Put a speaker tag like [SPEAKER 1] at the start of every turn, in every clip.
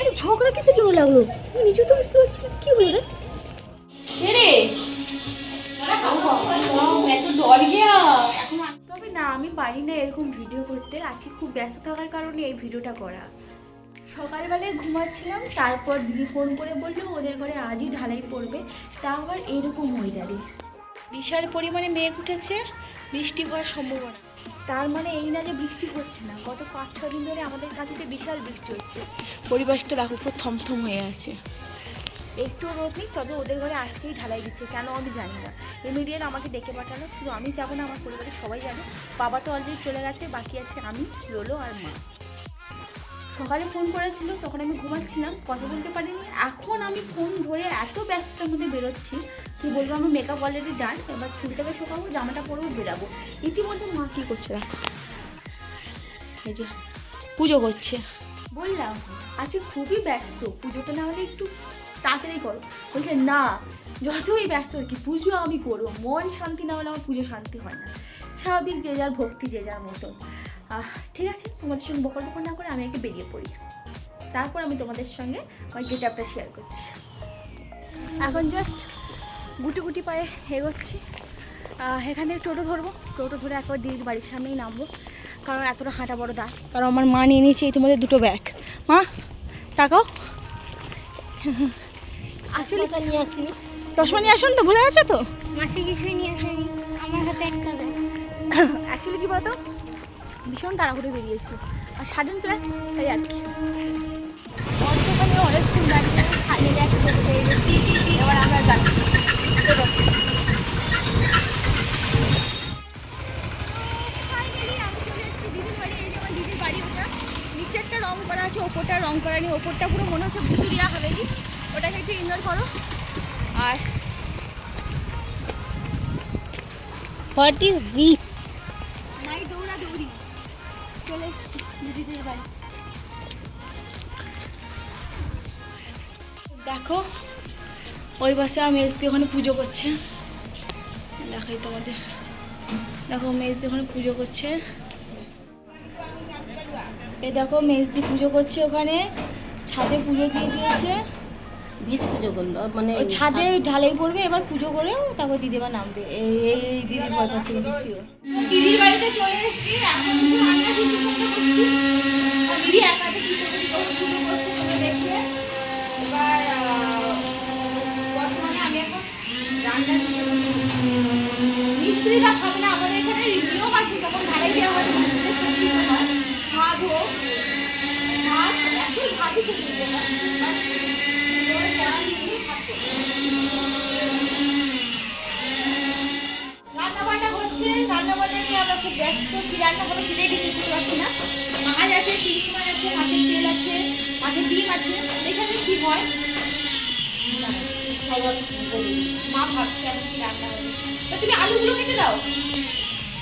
[SPEAKER 1] আরে ঝগড়া কিসের জন্য লাগলো? আমি নিজেও তো বুঝতে পারছি না কি হলো রে। কে রে? এত ডর গিয়া এখন। তবে না, আমি পারি না এরকম ভিডিও করতে। আজকে খুব ব্যস্ত থাকার কারণে এই ভিডিওটা করা। সকালবেলায় ঘুমাচ্ছিলাম, তারপর দিদি ফোন করে বললো ওদের ঘরে আজই ঢালাই পড়বে, তাও আবার এরকম ওয়েদারে। বিশাল পরিমাণে মেঘ উঠেছে, বৃষ্টি হওয়ার সম্ভাবনা। তার মানে এই না যে বৃষ্টি হচ্ছে না, গত 5-6 দিন ধরে আমাদের কাছেতে বিশাল বৃষ্টি হচ্ছে। পরিবেশটা দেখো পুরো থমথম হয়ে আছে, একটু রোদ নেই। তবে ওদের ঘরে আজকেই ঢালাই দিচ্ছে, কেন আমি জানি না। ইমিডিয়েট আমাকে ডেকে পাঠালো, শুধু আমি যাবো না, আমার পরিবারের সবাই যাবে। বাবা তো অলরেডি চলে গেছে, বাকি আছে আমি, লোলো আর মা। সকালে ফোন করেছিল, তখন আমি ঘুমাচ্ছিলাম, কথা বলতে পারিনি। এখন আমি ফোন ধরে এত ব্যস্ততার মধ্যে বেরোচ্ছি, কি বলবো। আমার মেকআপ অলরেডি ডান, এবার চুলটাকে শুকাবো, জামাটা পরেও বেরাবো। ইতিমধ্যে মা কী করছে দেখো, এই যে পুজো করছে। বললাম আজকে খুবই ব্যস্ত, পুজোটা না হলে একটু তাড়াতাড়ি করো। বলছে না, যতই ব্যস্ত কি পুজো আমি করবো, মন শান্তি না হলে আমার পুজো শান্তি হয় না। স্বাভাবিক, যে যার ভক্তি যে যার মতন। ঠিক আছে, তোমাদের সঙ্গে বকর বকর না করে আমি একে বেরিয়ে পড়ি, তারপর আমি তোমাদের সঙ্গে আমার গেটআপটা শেয়ার করছি। এখন জাস্ট গুটি গুটি পায়ে এগোচ্ছি। এখান থেকে টোটো ধরবো, টোটো ধরে একবার দিদির বাড়ির সামনেই নামবো, কারণ এতটা হাঁটা বড় দা। কারণ আমার মা নিয়ে নিয়েছে ইতিমধ্যে 2টো ব্যাগ। মা টাকাও আসলে নিয়ে আসি, চশমা নিয়ে আসুন তো, ভুলে গেছো তো?
[SPEAKER 2] মাসি কিছুই নিয়ে আসেনি, আমার হাতে একটা ব্যাগ।
[SPEAKER 1] অ্যাকচুয়ালি কী বলতো, ভীষণ তাড়াহুড়ো বেরিয়েছি আর সাডেন প্ল্যান, তাই আর কি। অর্থখানে অনেকক্ষণ দাঁড়িয়ে খালি একটা টোটো পেয়ে গেছি, এবার আমরা যাচ্ছি। দিদির বাড়ি, ওটা নিচেরটা রং করা আছে, ওপরটা রং করা নেই। ওপরটা পুরো মনে হচ্ছে ভুতুরিয়া হাভেলি, ওটাকে একটু ইগনোর করো। আর
[SPEAKER 2] হোয়াট ইজ দিস?
[SPEAKER 1] মাই দৌড়া দৌড়ি চলে এসেছি দিদিদের বাড়ি। দেখো ওই পাশে মেজদি ওখানে পুজো করছে, দেখাই তোমাদের। দেখো মেজদি ওখানে পুজো করছে, এই দেখো মেজদি পুজো করছে ওখানে, ছাদে পুজো দিয়ে দিয়েছে।
[SPEAKER 2] ভিত পুজো করলো, মানে
[SPEAKER 1] ছাদে ঢালাই পড়বে, এবার পুজো করে তারপর দিদিমা নামবে। এই দিদির ভয় পাচ্ছে কিন্তু শিওর। দিদির বাড়িতে চলে এসেছি, এখন রান্না কিছু করছি, আর দিদি একাতে কি পুজো করছে তোমরা দেখবে। এবার বর্তমানে আমি এখন রান্না মিস্ত্রিরা খাবে না, আমাদের এখানে নিয়ম আছে, যখন ঢালাই দেওয়া হয় ভাত হোক, ভাত একই ভাতই খেতে দিতে হয়। রান্নাবান্না হচ্ছে, রান্নাবান্না নিয়ে আমরা খুব ব্যস্ত। কি রান্না হবে সেটাই ডিসাইড করতে পারছি না। মাছ আছে, চিংড়ি মাছ আছে, মাছের তেল আছে, মাছের ডিম আছে, দেখা যাক কি হয়। মা ভাবছে এখন কি রান্না হবে। তো তুমি আলুগুলো কেটে দাও,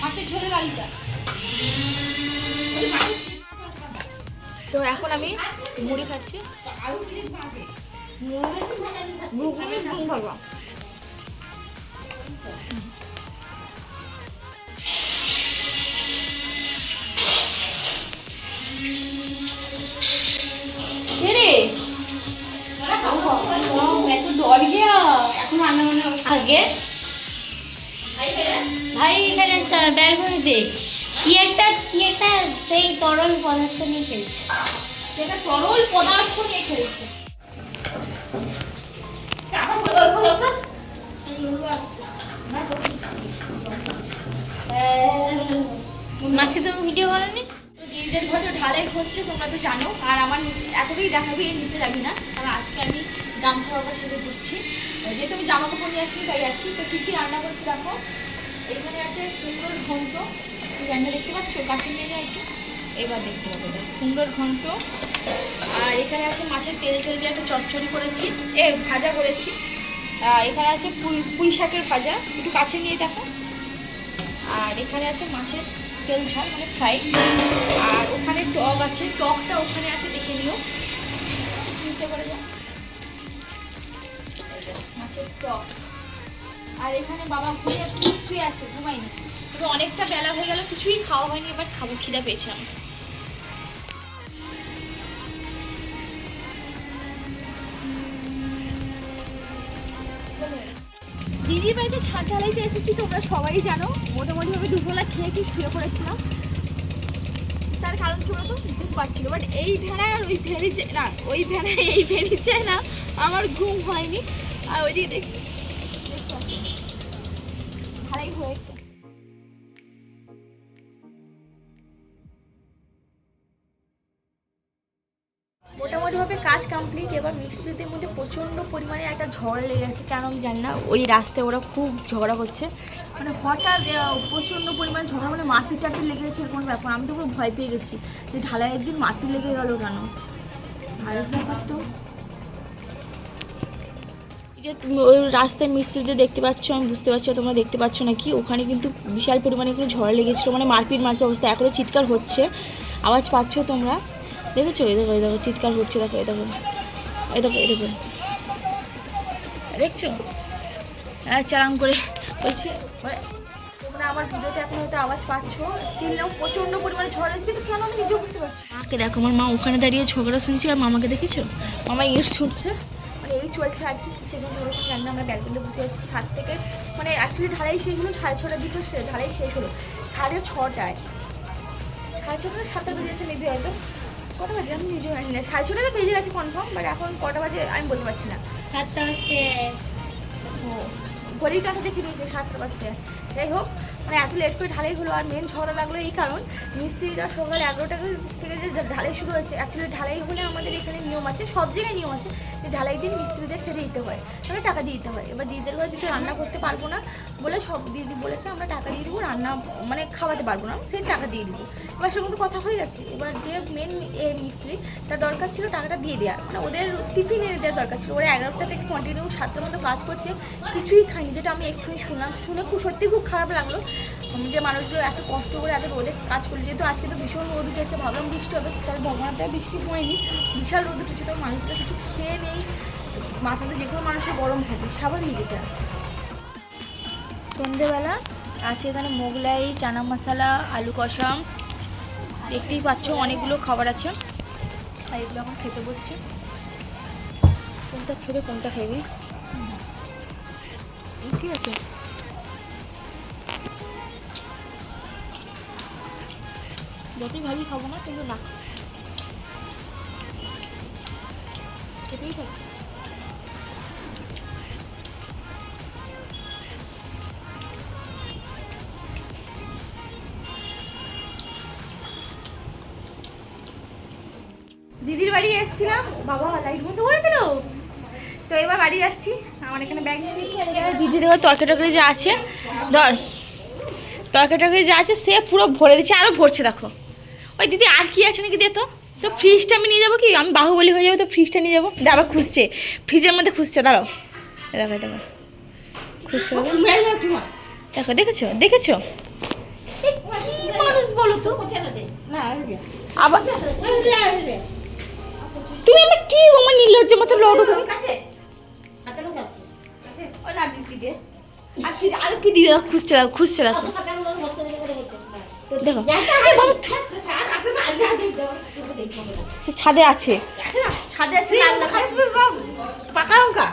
[SPEAKER 1] মাছের ঝোলের আলুটা। তো এখন আমি মুড়ি খাচ্ছি। এত ডর গিয়া এখন রান্না বান্না
[SPEAKER 2] আগে ভাই এখানে ব্যালকনিতে কি একটা সেই তরল পদার্থ নিয়ে খেলছে।
[SPEAKER 1] সেটা তরল পদার্থ নিয়ে খেলছে।
[SPEAKER 2] মাসি তুমি ভিডিও করোনি?
[SPEAKER 1] দিদিদের ঘরে ঢালাই হচ্ছে, তোমরা তো জানো। আর আমার নিচে এতটাই দেখাবি, এর নিচে যাবি না, কারণ আজকে আমি গামছা বাবার সাথে ঘুরছি, যেহেতু আমি জামা কাপড় নিয়ে আসি তাই আর কি। তো কী কী রান্না করছি দেখো, এখানে আছে কুমড়োর ঘন্ট, রান্না দেখতে পাচ্ছ, কাছে নিয়ে যায় একটু, এবার দেখতে পাবো কুমড়োর ঘন্ট। আর এখানে আছে মাছের তেল টেল দিয়ে একটা চচ্চড়ি করেছি, ভাজা করেছি। এখানে আছে পুঁই শাকের ভাজা, একটু কাছে নিয়ে দেখো। আর এখানে আছে মাছের তেল ঝাল, মানে ফ্রাই। আর ওখানে টক আছে, টকটা ওখানে আছে, দেখে নিও, নিচে করে যাও, মাছের টক। আর এখানে বাবা ঘুমিয়ে আছে, ঘুমাইনি, তবে অনেকটা বেলা হয়ে গেল, কিছুই খাওয়া হয়নি, এবার খাবো, খিদা পেয়েছে আমার। দিদির বাড়িতে ছাদ ঢালাইতে এসেছি, তোমরা সবাই জানো। মোটামুটিভাবে দুপুরবেলা খেয়ে কি শুয়ে পড়েছিলাম। তার কারণ কি বলতো, ঘুম পাচ্ছিল। বাট এই ভেড়ায় আর ওই ভেড়ি না, ওই ভেড়ায় এই ভেড়ি চায় না, আমার ঘুম হয়নি। আর ওইদিকে দেখতে ভালোই হয়েছে। মোটামুটিভাবে কাজ কমপ্লিট। এবার মিস্ত্রিদের মধ্যে প্রচণ্ড পরিমাণে একটা ঝড় লেগে গেছে, কেন আমি জানি না। ওই রাস্তায় ওরা খুব ঝগড়া করছে, মানে হঠাৎ প্রচণ্ড পরিমাণে ঝগড়া, মানে মাটি টাটি লেগে গেছে এরকম ব্যাপার। আমি তো খুব ভয় পেয়ে গেছি যে ঢালাইয়ের দিন মাটি লেগে গেল কেন। আরেক ব্যাপার তো যে ওই রাস্তায় মিস্ত্রিদের দেখতে পাচ্ছ, আমি বুঝতে পারছি তোমরা দেখতে পাচ্ছ নাকি, ওখানে কিন্তু বিশাল পরিমাণে কোনো ঝড় লেগেছিলো, মানে মারপিট অবস্থা। এখনও চিৎকার হচ্ছে, আওয়াজ পাচ্ছ তোমরা, দেখেছো? এই দেখো, এই দেখো চিৎকার হচ্ছে, দেখো এই দেখো, এই দেখো, এই দেখো, দেখছো? চালান করে বলছি তোমরা আমার ভিডিওতে এখন হয়তো আওয়াজ পাচ্ছ। স্টিল নাও প্রচণ্ড পরিমাণে ঝড় আসবে, কিন্তু কেন আমি নিজেও বুঝতে পারছি। মাকে দেখো, আমার মা ওখানে দাঁড়িয়ে ঝগড়া শুনছি, আর মামাকে দেখেছো? মামা ইট ছুটছে, মানে এই চলছে আর কি। সেজন্য ওরকম জানি না, আমরা ব্যালকনিতে বসে আছি ছাদ থেকে। মানে অ্যাকচুয়ালি ঢালাই শেষ হলো 6:30টার দিকে, ঢালাই শেষ হলো 6:30, 6:30 7টা বেজেছে মেবি, হয়তো কটা বাজে আমি নিজেও জানি না। 6:30 বেজে গেছে কনফার্ম, বাট এখন কটা বাজে আমি বলতে পারছি না।
[SPEAKER 2] 7টা হচ্ছে,
[SPEAKER 1] ও ঘড়ির কাছে দেখে নিয়েছে 7টা বাজতে। যাই হোক, মানে এত লেট করে ঢালাই হলো। আর মেন ঝড় লাগলো এই কারণ, মিস্ত্রিরা সকাল 11টা থেকে যে ঢালাই শুরু হয়েছে। অ্যাকচুয়ালি ঢালাই হলে আমাদের এখানে নিয়ম আছে, সব জায়গায় নিয়ম আছে যে ঢালাই দিন মিস্ত্রিদের খেতে দিতে হয়, মানে টাকা দিয়ে দিতে হয়। এবার দিদিদের হয়ে যেহেতু রান্না করতে পারবো না বলে, সব দিদি বলেছে আমরা টাকা দিয়ে দেবো, রান্না মানে খাওয়াতে পারবো না, সেই টাকা দিয়ে দিব। এবার সেরকম তো কথা হয়ে গেছে। এবার যে মেন মিস্ত্রি, তার দরকার ছিল টাকাটা দিয়ে দেওয়ার, মানে ওদের টিফিন এনে দেওয়ার দরকার ছিল। ওরা 11টা থেকে কন্টিনিউ 7টার মতো কাজ করছে, কিছুই খায়নি, যেটা আমি এক্ষুনি শুনলাম। শুনে সত্যি খুব খারাপ লাগলো যে মানুষগুলো এত কষ্ট করে এত রোদে কাজ করলে। যেহেতু আজকে তো ভীষণ রোদ উঠেছে, ভাবলাম বৃষ্টি হবে, তার ভগবানটা বৃষ্টি হয়নি, বিশাল রোদ উঠেছে। তো মানুষরা কিছু খেয়ে নেই, মাথাতে যে কোনো মানুষের গরম থাকে, স্বাভাবিক এটা। সন্ধেবেলা আছে এখানে মোগলাই, চানা মশলা, আলু কষা, দেখতেই পাচ্ছ অনেকগুলো খাবার আছে। আর এগুলো এখন খেতে বসছি। কোনটা ছেড়ে কোনটা খাবি? ঠিক আছে, যতই ভাবি খাবো না, কিন্তু না খেতেই থাকি। দিদির বাড়ি এসেছিলাম, বাবা লাইট বন্ধ করে দিল। তো এবার বাড়ি যাচ্ছি, আমার এখানে ব্যাগ নিয়ে নিয়েছি। দিদি দেখো তরকারি যা আছে, ধর তরকারি যা আছে সে পুরো ভরে দিচ্ছে, আরও ভরছে দেখো। ওই দিদি আর কি আছে নাকি দে তো। তো ফ্রিজটা আমি নিয়ে যাবো, কি আমি বাহুবলি হয়ে যাবো, তো ফ্রিজটা নিয়ে যাবো। আবার খুঁজছে, ফ্রিজের মধ্যে খুঁজছে, দাঁড়াও দেখো দেখো খুঁজছে, দেখো দেখেছো দেখেছো মানুষ বলো তো। আবার তুমি আমার কি আমার নির্লজ্জ মতো লড়ো তুমি। আর কি দিবে, খুঁজছে দেখো খুঁজছে দেখো দেখো। সে ছাদে আছে, ছাদে আছে পাকা লঙ্কা।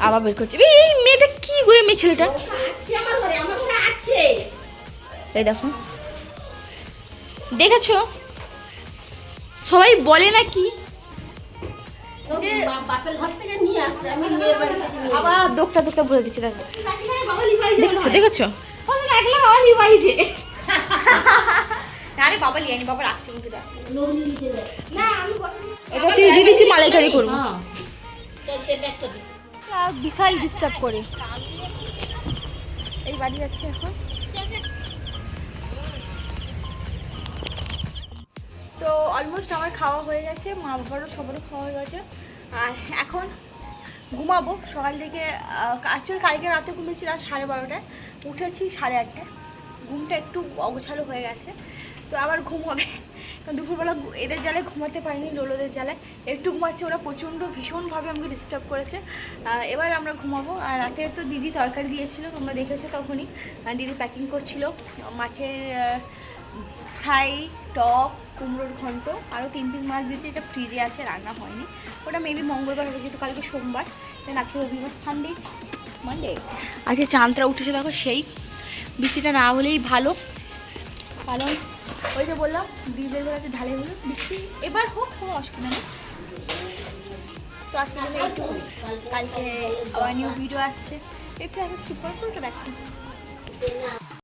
[SPEAKER 1] আবার বের করছে। এই মেয়েটা কি গো, মেয়ে ছেলেটা, এই দেখো দেখেছো? সবাই বলে নাকি আবার দোকটা দোকটা বলে দিচ্ছে, দেখো দেখেছো দেখেছো? আরে বাবা লিয়ানি, বাবা রাখছে এটা তুই দিদি কি মালাইকারি করবো, বিশাল ডিস্টার্ব করে। এই বাড়ি যাচ্ছে এখন। তো অলমোস্ট আমার খাওয়া হয়ে গেছে, মা বাবারও সবারও খাওয়া হয়ে গেছে। আর এখন ঘুমাবো। সকাল থেকে অ্যাকচুয়ালি কালকে রাতে ঘুমিয়েছি রাত 12:30টায়, উঠেছি 8:30টায়। ঘুমটা একটু অগোছালো হয়ে গেছে, তো আবার ঘুম হবে। দুপুরবেলা এদের জ্বালায় ঘুমাতে পারিনি, লোলোদের জ্বালায় একটু ঘুমাচ্ছে। ওরা প্রচণ্ড ভীষণভাবে আমাকে ডিস্টার্ব করেছে। এবার আমরা ঘুমাবো। আর রাতে তো দিদি তরকারি দিয়েছিল, তোমরা দেখেছো তখনই। দিদি প্যাকিং করছিল মাছের ফ্রাই, টক, কুমড়োর ঘন্ট, আরও 3 পিস মাছ দিয়েছি, এটা ফ্রিজে আছে, রান্না হয়নি। ওটা মেবি মঙ্গলবার হবে, যেহেতু কালকে সোমবার, দেন আজকে রবিবার, সানডে, মানডে। আজকে চাঁদটা উঠেছে দেখো, সেই বৃষ্টিটা না হলেই ভালো, কারণ ওই যে বললাম ব্রিজের বেলাতে ঢালে হলো বৃষ্টি, এবার হোক, কোনো অসুবিধা নেই। তো আজকে জন্য একটু, কালকে আবার নিউ ভিডিও আসছে, একটু আগে সুপার ফুলটা রাখি।